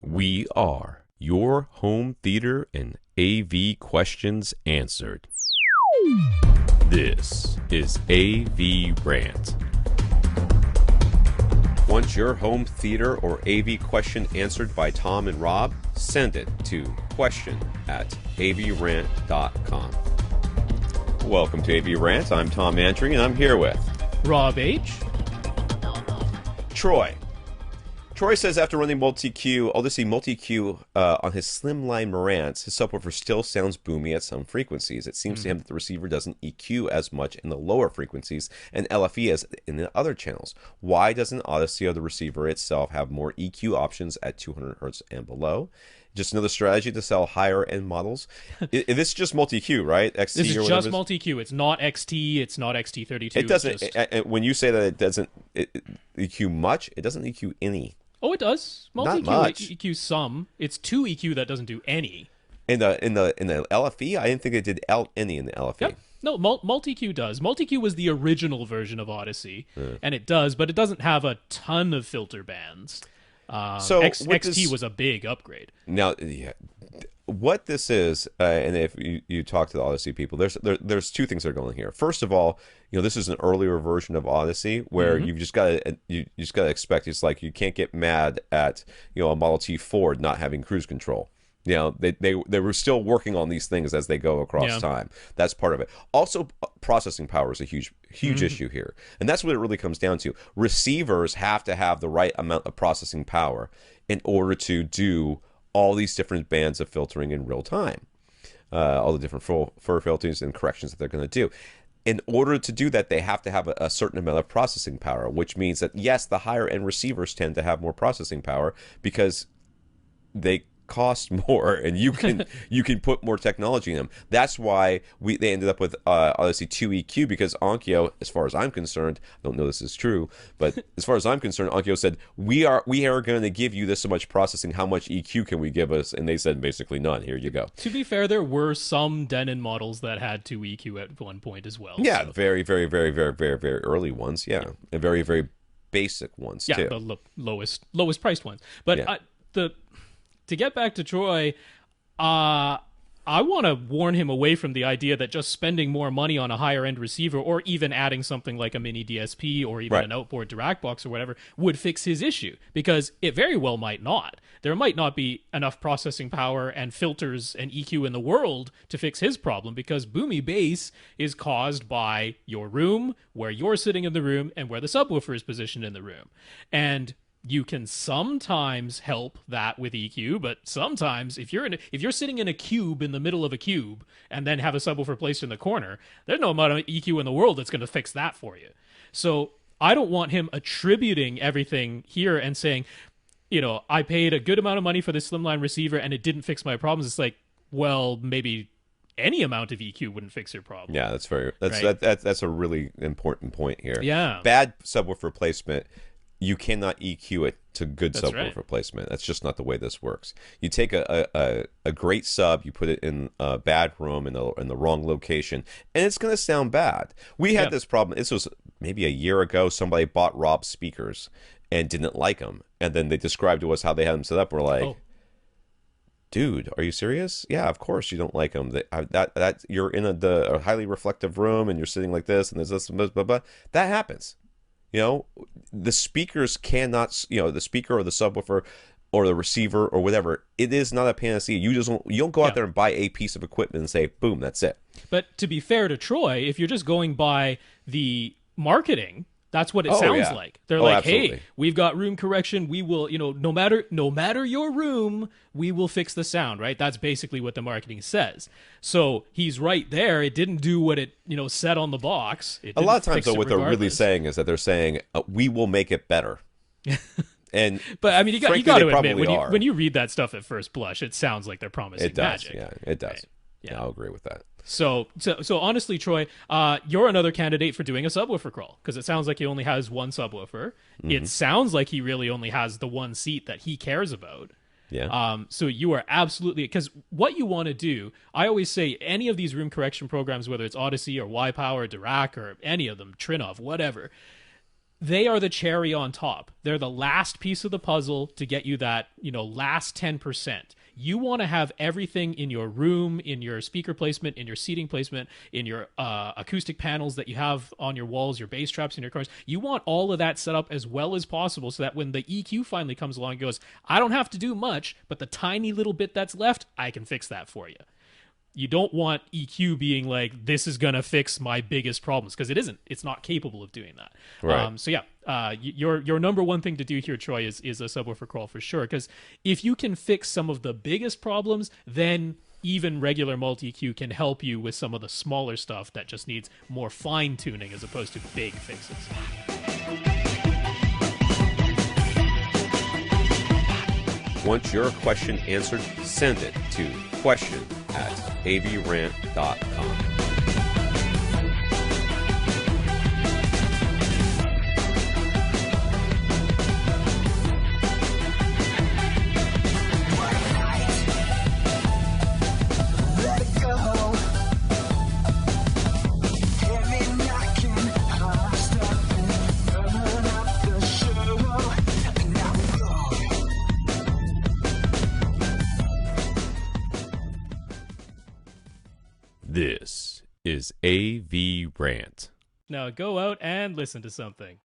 We are your home theater and AV questions answered. This is AVRant. Want your home theater or AV question answered by Tom and Rob? Send it to question@avrant.com. Welcome to AVRant. I'm Tom Andry, and I'm here with Rob H. Troy. Troy says after running MultEQ, Audyssey MultEQ on his slimline Marantz, his subwoofer still sounds boomy at some frequencies. It seems to him that the receiver doesn't EQ as much in the lower frequencies and LFE as in the other channels. Why doesn't Audyssey or the receiver itself have more EQ options at 200 Hz and below? Just another strategy to sell higher end models. This is just MultEQ, right? XT This is or just whatever. MultEQ. It's not XT. It's not XT32. It doesn't. It's just... When you say that it doesn't EQ much, it doesn't EQ any. Oh, it does. Not MultEQ much. EQs some. It's 2 EQ that doesn't do any. In the LFE, I didn't think it did any in the LFE. Yep. No, MultEQ does. MultEQ was the original version of Audyssey, and it does, but it doesn't have a ton of filter bands. So XT was a big upgrade. Now, yeah, what this is, and if you talk to the Audyssey people, there's two things that are going here. First of all, this is an earlier version of Audyssey where you've just got to expect. It's like you can't get mad at a Model T Ford not having cruise control. They were still working on these things as they go across time. That's part of it. Also, processing power is a huge issue here. And that's what it really comes down to. Receivers have to have the right amount of processing power in order to do all these different bands of filtering in real time. All the different fur filters and corrections that they're going to do. In order to do that, they have to have a certain amount of processing power, which means that, yes, the higher end receivers tend to have more processing power because they cost more and you can put more technology in them. That's why they ended up with Audyssey 2EQ, because Onkyo, as far as I'm concerned, I don't know this is true, but as far as I'm concerned, Onkyo said, we are going to give you this so much processing. How much EQ can we give us? And they said basically none. Here you go. To be fair, there were some Denon models that had 2 EQ at one point as well. Yeah, so. very, very, very, very, very, very early ones. Yeah, and very, very basic ones too. Yeah, the lowest priced ones. But to get back to Troy, I want to warn him away from the idea that just spending more money on a higher-end receiver or even adding something like a mini DSP or even an outboard Dirac box or whatever would fix his issue, because it very well might not. There might not be enough processing power and filters and EQ in the world to fix his problem, because boomy bass is caused by your room, where you're sitting in the room, and where the subwoofer is positioned in the room. And you can sometimes help that with EQ, but sometimes if you're sitting in a cube in the middle of a cube and then have a subwoofer placed in the corner, there's no amount of EQ in the world that's going to fix that for you. So I don't want him attributing everything here and saying, I paid a good amount of money for this slimline receiver and it didn't fix my problems. It's like, well, maybe any amount of EQ wouldn't fix your problem. Yeah, that's a really important point here. Yeah. Bad subwoofer placement, you cannot EQ it to good subwoofer right. placement. That's just not the way this works. You take a great sub, you put it in a bad room in the wrong location, and it's going to sound bad. We had this problem. This was maybe a year ago. Somebody bought Rob's speakers and didn't like them, and then they described to us how they had them set up. We're like, dude, are you serious? Yeah, of course you don't like them. That you're in a highly reflective room and you're sitting like this, and there's this, blah, blah, blah. That happens. The speakers cannot, the speaker or the subwoofer or the receiver or whatever, it is not a panacea. You don't go out there and buy a piece of equipment and say, boom, that's it. But to be fair to Troy, if you're just going by the marketing, that's what it sounds like. They're like, absolutely. Hey, we've got room correction. We will, no matter your room, we will fix the sound, right? That's basically what the marketing says. So he's right there. It didn't do what it, said on the box. A lot of times, though, what they're really saying is that they're saying, we will make it better. But I mean, you got to admit, when you read that stuff at first blush, it sounds like they're promising magic. Yeah, it does. Right? Yeah, I'll agree with that. So honestly, Troy, you're another candidate for doing a subwoofer crawl, because it sounds like he only has one subwoofer. It sounds like he really only has the one seat that he cares about. Yeah. So you are absolutely, because what you want to do, I always say any of these room correction programs, whether it's Audyssey or Y-Power or Dirac or any of them, Trinov, whatever, they are the cherry on top. They're the last piece of the puzzle to get you that, last 10%. You want to have everything in your room, in your speaker placement, in your seating placement, in your acoustic panels that you have on your walls, your bass traps in your cars. You want all of that set up as well as possible so that when the EQ finally comes along and goes, I don't have to do much, but the tiny little bit that's left, I can fix that for you. You don't want EQ being like, this is going to fix my biggest problems, because it isn't. It's not capable of doing that. Right. So yeah, your number one thing to do here, Troy, is a subwoofer crawl for sure, because if you can fix some of the biggest problems, then even regular MultEQ can help you with some of the smaller stuff that just needs more fine-tuning as opposed to big fixes. Want your question answered? Send it to question@avrant.com. This is AVRant. Now go out and listen to something.